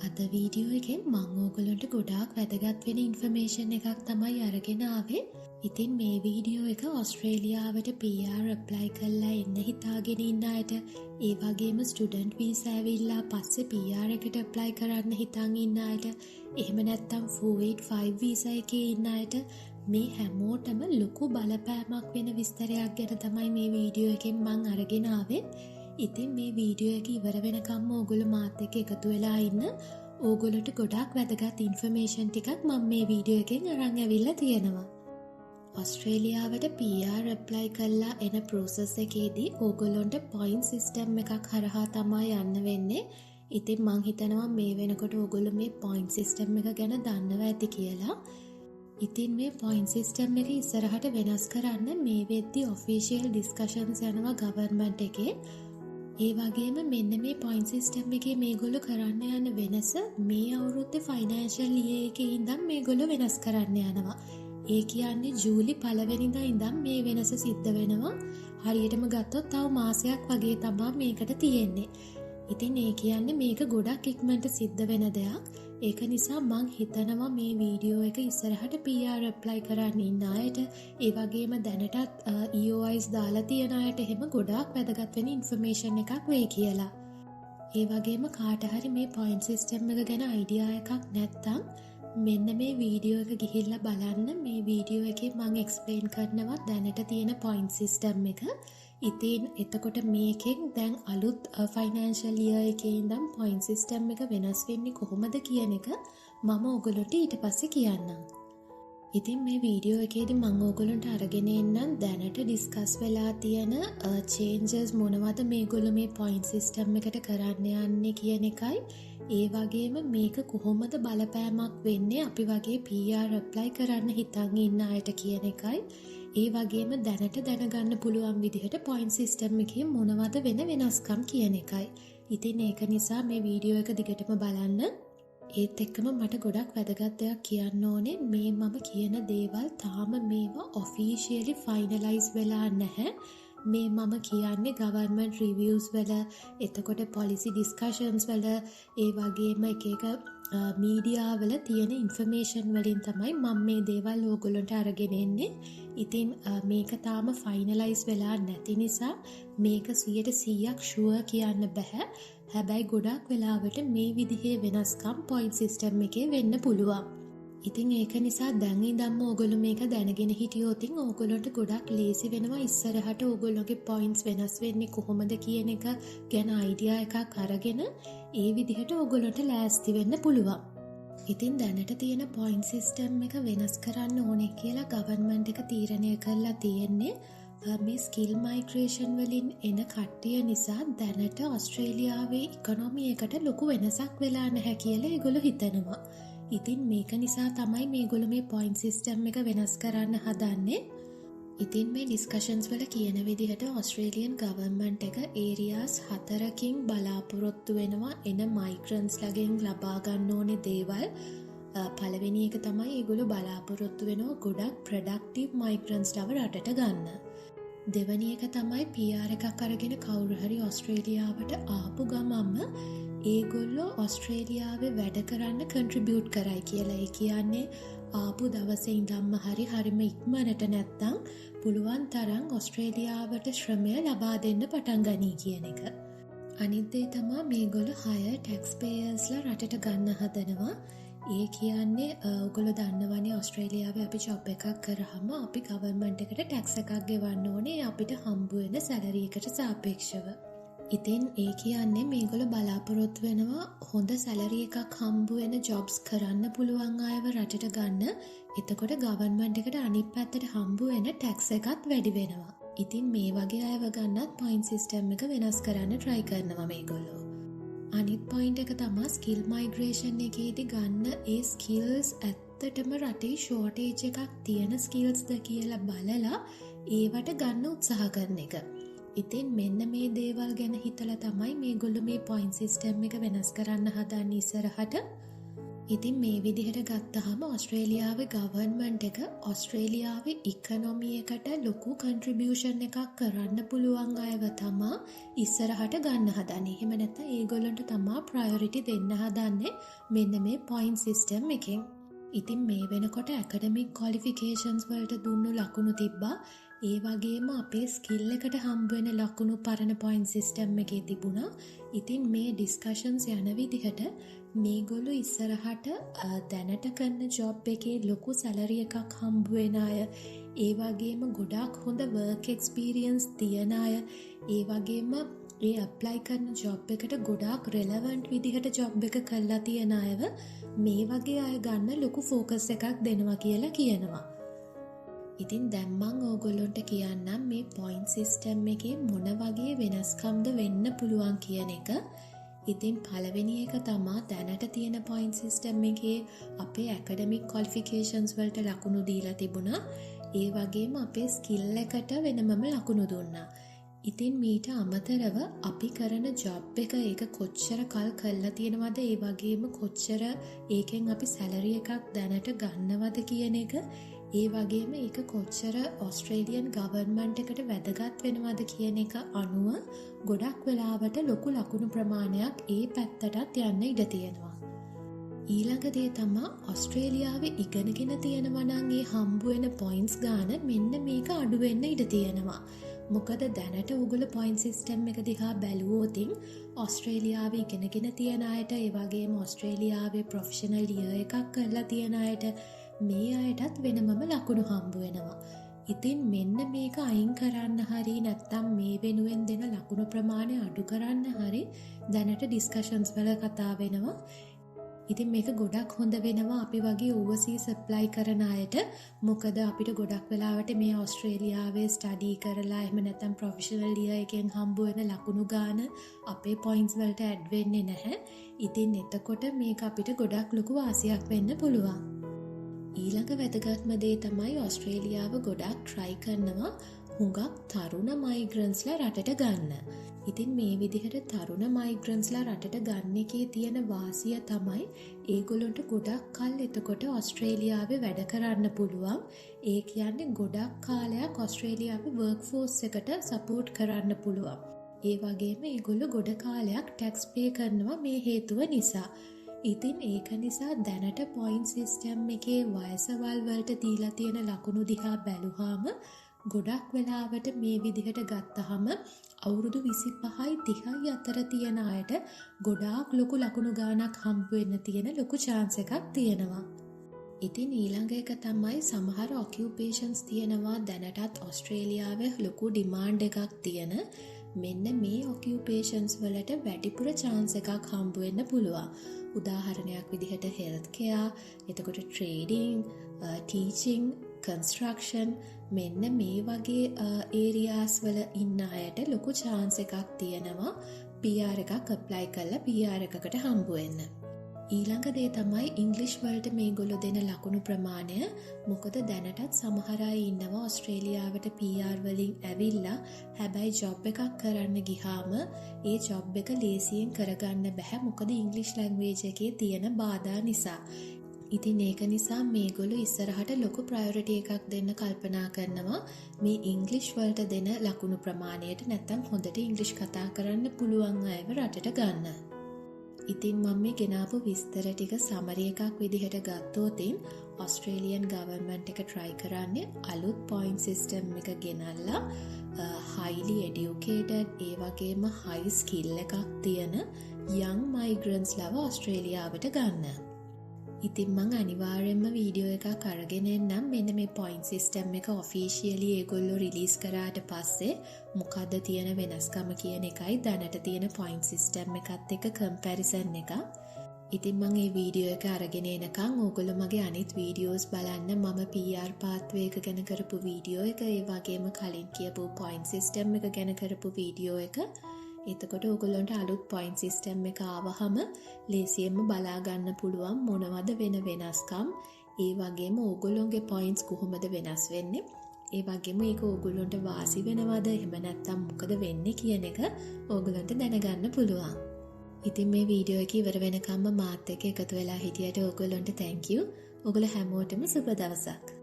අද වීඩියෝ එකෙන් මම ඕගොල්ලන්ට ගොඩාක් වැදගත් වෙන ඉන්ෆර්මේෂන් එකක් තමයි අරගෙන ආවේ. ඉතින් මේ වීඩියෝ එක ඕස්ට්‍රේලියාවට PR ඇප්ලයි කරලා එන්න හිතාගෙන ඉන්න අයට, ඒ වගේම ස්ටුඩන්ට් වීසා ඇවිල්ලා පස්සේ PR එකට ඇප්ලයි කරන්න හිතන් ඉන්න අයට, එහෙම නැත්නම් 485 වීසා එකේ ඉන්න අයට මේ හැමෝටම ලොකු බලපෑමක් වෙන විස්තරයක් ගැන තමයි මේ වීඩියෝ එකෙන් මම අරගෙන ආවේ. ඉතින් මේ වීඩියෝ එක ඉවර වෙනකම්ම ඕගොල්ලෝ මාත් එක්ක එකතු වෙලා ඉන්න. ඕගොල්ලොට ගොඩාක් වැදගත් ඉන්ෆර්මේෂන් ටිකක් මම මේ වීඩියෝ එකෙන් අරන් ඇවිල්ලා තියෙනවා. ඕස්ට්‍රේලියාවට PR ඇප්ලයි කරලා එන process එකේදී ඕගොල්ලොන්ට point system එකක් හරහා තමයි යන්න වෙන්නේ. ඉතින් මං හිතනවා මේ වෙනකොට ඕගොල්ලෝ මේ point system එක ගැන දන්නවා ඇති කියලා. ඉතින් මේ point system එක ඉස්සරහට වෙනස් කරන්න මේ වෙද්දි official discussions යනවා government එකේ. ඒ වගේම මෙන්න මේ point system එකේ මේගොල්ලෝ කරන්න යන වෙනස මේ අවුරුද්දේ financial year එකේ ඉඳන් මේගොල්ලෝ වෙනස් කරන්න යනවා. ඒ කියන්නේ ජූලි 1 වෙනිදා ඉඳන් මේ වෙනස සිද්ධ වෙනවා. හරියටම ගත්තොත් තව මාසයක් වගේ තමයි මේකට තියෙන්නේ. ඉතින් ඒ කියන්නේ මේක ගොඩක් ඉක්මනට සිද්ධ වෙන දෙයක්. ඒක නිසා මං හිතනවා මේ වීඩියෝ එක ඉස්සරහට PR ඇප්ලයි කරන්න ඉන්න අයට, ඒ වගේම දැනටත් EOIs දාලා තියෙන අයට එහෙම ගොඩාක් වැදගත් වෙන ඉන්ෆර්මේෂන් එකක් වෙයි කියලා. ඒ වගේම කාට හරි මේ point system එක ගැන අයිඩියා එකක් නැත්නම් මෙන්න මේ වීඩියෝ එක ගිහිල්ලා බලන්න. මේ වීඩියෝ එකේ මම එක්ස්ප්ලেইন කරනවා දැනට තියෙන point system එක. ඉතින් එතකොට මේකෙන් දැන් අලුත් ෆයිනෑන්ෂල් ඉයර් එකේ ඉඳන් point system එක වෙනස් වෙන්නේ කොහොමද කියන එක මම ඔයගොල්ලන්ට ඊට පස්සේ කියන්නම්. ඉතින් මේ වීඩියෝ එකේදී මම ඔයගොල්ලන්ට අරගෙන එන්නම් දැනට ඩිස්කස් වෙලා තියෙන changes මොනවද මේගොල්ලෝ මේ point system එකට කරන්න යන්නේ කියන එකයි. ඒ වගේම මේක කොහොමද බලපෑමක් වෙන්නේ අපි වගේ PR ඇප්ලයි කරන්න හිතන් ඉන්න අයට කියන එකයි. ඒ වගේම දැනට දැනගන්න පුළුවන් විදිහට point system එකේ මොනවද වෙන වෙනස්කම් කියන එකයි. ඉතින් ඒක නිසා මේ වීඩියෝ එක දිගටම බලන්න. ඒත් එක්කම මට ගොඩක් වැදගත් දෙයක් කියන්න ඕනේ. මේ මම කියන දේවල් තාම මේවා officially finalize වෙලා නැහැ. මේ මම කියන්නේ government reviews වල, එතකොට policy discussions වල, ඒ වගේම එක මීඩියා වල තියෙන ඉන්ෆර්මේෂන් වලින් තමයි මම මේ දේවල් ඕගොල්ලන්ට අරගෙන එන්නේ. ඉතින් මේක තාම ෆයිනලයිස් වෙලා නැති නිසා මේක 100% ෂුවර් කියන්න බෑ. හැබැයි ගොඩක් වෙලාවට මේ විදිහේ වෙනස්කම් point system එකේ වෙන්න පුළුවන්. ඉතින් ඒක නිසා දැන් ඉඳන්ම ඕගොල්ලෝ මේක දැනගෙන හිටියොත් ඕගොල්ලන්ට ගොඩක් ලේසි වෙනවා ඉස්සරහට ඕගොල්ලෝගේ points වෙනස් වෙන්නේ කොහොමද කියන එක ගැන අයිඩියා එකක් අරගෙන ඒ විදිහට ඕගොල්ලන්ට ලෑස්ති වෙන්න පුළුවන්. ඉතින් දැනට තියෙන point system එක වෙනස් කරන්න ඕනේ කියලා government එක තීරණය කරලා තියෙන්නේ. මේ skill migration වලින් එන කට්ටිය නිසා දැනට ඕස්ට්‍රේලියාවේ ඉකොනොමි එකට ලොකු වෙනසක් වෙලා නැහැ කියලා ඒගොල්ලෝ හිතනවා. ඉතින් මේක නිසා තමයි මේගොල්ලෝ මේ point system එක වෙනස් කරන්න හදන්නේ. ඉතින් මේ discussions වල කියන විදිහට Australian government එක areas 4කින් බලාපොරොත්තු වෙනවා එන migrants ලගෙන් ලබා ගන්න ඕනේ දේවල්. පළවෙනි එක තමයි ඒගොල්ලෝ බලාපොරොත්තු වෙනවා ගොඩක් productive migrants ලව රටට ගන්න. දෙවැනි එක තමයි PR එකක් අරගෙන කවුරු හරි ඕස්ට්‍රේලියාවට ආපු ගමන්ම ඒගොල්ලෝ ඕස්ට්‍රේලියාවේ වැඩ කරන්න කන්ට්‍රිබියුට් කරයි කියලා. ඒ කියන්නේ ආපු දවසේ ඉඳන්ම හරිම ඉක්මනට නැත්තම් පුළුවන් තරම් ඕස්ට්‍රේලියාවට ශ්‍රමය ලබා දෙන්න පටන් ගනී කියන එක. අනිත් දේ තමයි මේගොල්ලෝ higher taxpayersලා රටට ගන්න හදනවා. ඒ කියන්නේ ඔයගොල්ලෝ දන්නවනේ ඕස්ට්‍රේලියාවේ අපි ජොබ් එකක් කරාම අපි ගවර්න්මන්ට් එකට ටැක්ස් එකක් ගෙවන්න ඕනේ අපිට හම්බ වෙන සැලරි එකට සාපේක්ෂව. ඉතින් ඒ කියන්නේ මේගොල්ලෝ බලාපොරොත්තු වෙනවා හොඳ සැලරි එකක් හම්බ වෙන ජොබ්ස් කරන්න පුළුවන් අයව රටට ගන්න. එතකොට ගවර්න්මන්ට් එකට අනිත් පැත්තට හම්බ වෙන ටැක්ස් එකත් වැඩි වෙනවා. ඉතින් මේ වගේ අයව ගන්නත් point system එක වෙනස් කරන්න try කරනවා මේගොල්ලෝ. අනිත් point එක තමයි skill migration එකේදී ගන්න ඒ skills ඇත්තටම රටේ shortage එකක් තියෙන skillsද කියලා බලලා ඒවට ගන්න උත්සාහ කරන එක. ඉතින් මෙන්න මේ දේවල් ගැන හිතලා තමයි මේගොල්ලෝ මේ point system එක වෙනස් කරන්න හදන්නේ ඉස්සරහට. ඉතින් මේ විදිහට ගත්තහම ඔස්ට්‍රේලියාවේ ගවර්න්මන්ට් එක ඔස්ට්‍රේලියාවේ ඉකොනොමි එකට ලොකු කන්ට්‍රිබියුෂන් එකක් කරන්න පුළුවන් අයව තමා ඉස්සරහට ගන්න හදන්නේ. එහෙම නැත්නම් ඒගොල්ලන්ට තමා ප්‍රයොරිටි දෙන්න හදන්නේ මෙන්න මේ පොයින්ට් සිස්ටම් එකෙන්. ඉතින් මේ වෙනකොට ඇකඩමික් ක්වොලිෆිකේෂන්ස් වලට දුන්නු ලකුණු තිබ්බා. ඒ වගේම අපේ ස්කිල් එකට හම්බ වෙන ලකුණු පරණ පොයින්ට් සිස්ටම් එකේ තිබුණා. ඉතින් මේ ඩිස්කෂන්ස් යන විදිහට මේගොල්ලෝ ඉස්සරහට දැනට කරන ජොබ් එකේ ලොකු සැලරි එකක් හම්බ වෙන අය, ඒ වගේම ගොඩාක් හොඳ වර්ක් එක්ස්පීරියන්ස් තියන අය, ඒ වගේම ඒ ඇප්ලයි කරන ජොබ් එකට ගොඩාක් රෙලවන්ට් විදිහට ජොබ් එක කරලා තියන අයව මේ වගේ අය ගන්න ලොකු ෆෝකස් එකක් දෙනවා කියලා කියනවා. ඉතින් දැන් මම ඕගොල්ලන්ට කියන්නම් මේ පොයින්ට් සිස්ටම් එකේ මොන වගේ වෙනස්කම්ද වෙන්න පුළුවන් කියන එක. ඉතින් පළවෙනි එක තමා දැනට තියෙන පොයින්ට් සිස්ටම් එකේ අපේ ඇකඩමික් ක්වොලිෆිකේෂන්ස් වලට ලකුණු දීලා තිබුණා. ඒ වගේම අපේ ස්කිල් එකට වෙනමම ලකුණු දුන්නා. ඉතින් මීට අමතරව අපි කරන ජොබ් එක ඒක කොච්චර කල් කරලා තියෙනවද, ඒ වගේම කොච්චර ඒකෙන් අපි සැලරි එකක් දැනට ගන්නවද කියන එක, ඒ වගේම ඒක කොච්චර ඔස්ට්‍රේලියන් ගවර්න්මන්ට් එකට වැදගත් වෙනවද කියන එක අනුව ගොඩක් වෙලාවට ලොකු ලකුණු ප්‍රමාණයක් ඒ පැත්තටත් යන්න ඉඩ තියෙනවා. ඊළඟ දේ තමා ඔස්ට්‍රේලියාවේ ඉගෙනගෙන තියෙනවා නම් ඒ හම්බ වෙන පොයින්ට්ස් ගාන මෙන්න මේක අඩු වෙන්න ඉඩ තියෙනවා. මොකද දැනට උගල පොයින්ට් සිස්ටම් එක දිහා බැලුවොතින් ඔස්ට්‍රේලියාවේ ඉගෙනගෙන තියෙන අයට, ඒ වගේම ඔස්ට්‍රේලියාවේ ප්‍රොෆෙෂනල් ඉයර් එකක් කරලා තියෙන අයට මේ අයටත් වෙනමම ලකුණු හම්බ වෙනවා. ඉතින් මෙන්න මේක අයින් කරන්න හරි නැත්නම් මේ වෙනුවෙන් දෙන ලකුණු ප්‍රමාණය අඩු කරන්න හරි දැනට ඩිස්කෂන්ස් වල කතා වෙනවා. ඉතින් මේක ගොඩක් හොඳ වෙනවා අපි වගේ ඕවර්සීස් ඇප්ලයි කරන අයට. මොකද අපිට ගොඩක් වෙලාවට මේ ඔස්ට්‍රේලියාවේ ස්ටඩි කරලා එහෙම නැත්නම් ප්‍රොෆෙෂනල් ඉයර් එකෙන් හම්බ වෙන ලකුණු ගාන අපේ පොයින්ට්ස් වලට ඇඩ් වෙන්නේ නැහැ. ඉතින් එතකොට මේක අපිට ගොඩක් ලොකු වාසියක් වෙන්න පුළුවන්. ඊළඟ වැදගත්ම දේ තමයි ඔස්ට්‍රේලියාව ගොඩක් try කරනවා හුඟක් තරුණ මයිග්‍රන්ට්ස්ලා රටට ගන්න. ඉතින් මේ විදිහට තරුණ මයිග්‍රන්ට්ස්ලා රටට ගන්න එකේ තියෙන වාසිය තමයි ඒගොල්ලන්ට ගොඩක් කල් එතකොට ඔස්ට්‍රේලියාවේ වැඩ කරන්න පුළුවන්. ඒ කියන්නේ ගොඩක් කාලයක් ඔස්ට්‍රේලියාවේ වර්ක් ෆෝස් එකට සපෝට් කරන්න පුළුවන්. ඒ වගේම ඒගොල්ලෝ ගොඩ කාලයක් ටැක්ස් පේ කරනවා මේ හේතුව නිසා. ඉතින් ඒක නිසා දැනට පොයින්ට් සිස්ටම් එකේ වයසවල් වලට දීලා තියෙන ලකුණු දිහා බැලුවාම ගොඩක් වෙලාවට මේ විදිහට ගත්තහම අවුරුදු 25යි 30යි අතර තියෙන අයට ගොඩාක් ලොකු ලකුණු ගාණක් හම්බ වෙන්න තියෙන ලොකු chance එකක් තියෙනවා. ඉතින් ඊළඟ එක තමයි සමහර ඔකියුපේෂන්ස් තියෙනවා දැනටත් ඔස්ට්‍රේලියාවේ ලොකු ඩිමාන්ඩ් එකක් තියෙන. මෙන්න මේ ඔකියුපේෂන්ස් වලට වැඩිපුර chance එකක් හම්බ වෙන්න පුළුවන්. උදාහරණයක් විදිහට හෙල්ත් කෙයා, එතකොට ට්‍රේඩිං, ටීචිං, කන්ස්ට්‍රක්ෂන්, මෙන්න මේ වගේ ඒරියාස් වල ඉන්න අයට ලොකු chance එකක් තියෙනවා PR එකක් ඇප්ලයි කරලා PR එකකට හම්බ වෙන්න. ඊළඟ දේ තමයි ඉංග්ලිෂ් වලට මේගොල්ලෝ දෙන ලකුණු ප්‍රමාණය. මොකද දැනටත් සමහර අය ඉන්නවා ඔස්ට්‍රේලියාවට PR වලින් ඇවිල්ලා හැබැයි ජොබ් එකක් කරන්න ගියාම ඒ ජොබ් එක ලේසියෙන් කරගන්න බෑ. මොකද ඉංග්ලිෂ් ලැන්ග්වේජ් එකේ තියෙන බාධා නිසා. ඉතින් ඒක නිසා මේගොල්ලෝ ඉස්සරහට ලොකු ප්‍රයොරිටි එකක් දෙන්න කල්පනා කරනවා මේ ඉංග්ලිෂ් වලට දෙන ලකුණු ප්‍රමාණයට. නැත්තම් හොඳට ඉංග්ලිෂ් කතා කරන්න පුළුවන් අයව රටට ගන්න. ඉතින් මම මේ ගෙනාපු විස්තර ටික සමරි එකක් විදිහට ගත්තොතින් ඔස්ට්‍රේලියන් ගවර්න්මන්ට් එක try කරන්නේ අලුත් පොයින්ට් සිස්ටම් එක ගෙනල්ලා highly educated ඒ වගේම high skill එකක් තියෙන young migrants ලව ඔස්ට්‍රේලියාවට ගන්න. ඉතින් මං අනිවාර්යෙන්ම වීඩියෝ එකක් අරගෙන එන්නම් මෙන්න මේ පොයින්ට් සිස්ටම් එක ඔෆිෂියලි ඒගොල්ලෝ රිලීස් කරාට පස්සේ මොකද්ද තියෙන වෙනස්කම කියන එකයි දැනට තියෙන පොයින්ට් සිස්ටම් එකත් එක්ක කම්පැරිසන් එක. ඉතින් මං මේ වීඩියෝ එක අරගෙන එනකන් ඕගොල්ලෝ මගේ අනිත් වීඩියෝස් බලන්න. මම PR පාත්වේ එක ගැන කරපු වීඩියෝ එක, ඒ වගේම කලින් කියපු පොයින්ට් සිස්ටම් එක ගැන කරපු වීඩියෝ එක. එතකොට ඔයගොල්ලන්ට අලුත් පොයින්ට් සිස්ටම් එක ආවහම ලේසියෙන්ම බලා ගන්න පුළුවන් මොනවද වෙන වෙනස්කම්. ඒ වගේම ඔයගොල්ලෝගේ පොයින්ට්ස් කොහොමද වෙනස් වෙන්නේ. ඒ වගේම ඒක ඔයගොල්ලන්ට වාසි වෙනවද එහෙම නැත්නම් මොකද වෙන්නේ කියන එක ඔයගොල්ලන්ට දැනගන්න පුළුවන්. ඉතින් මේ වීඩියෝ එක ඉවර වෙනකම්ම මාත් එක්ක එකතු වෙලා හිටියට ඕගොල්ලන්ට thank you. ඔයගොල්ලෝ හැමෝටම සුබ දවසක්.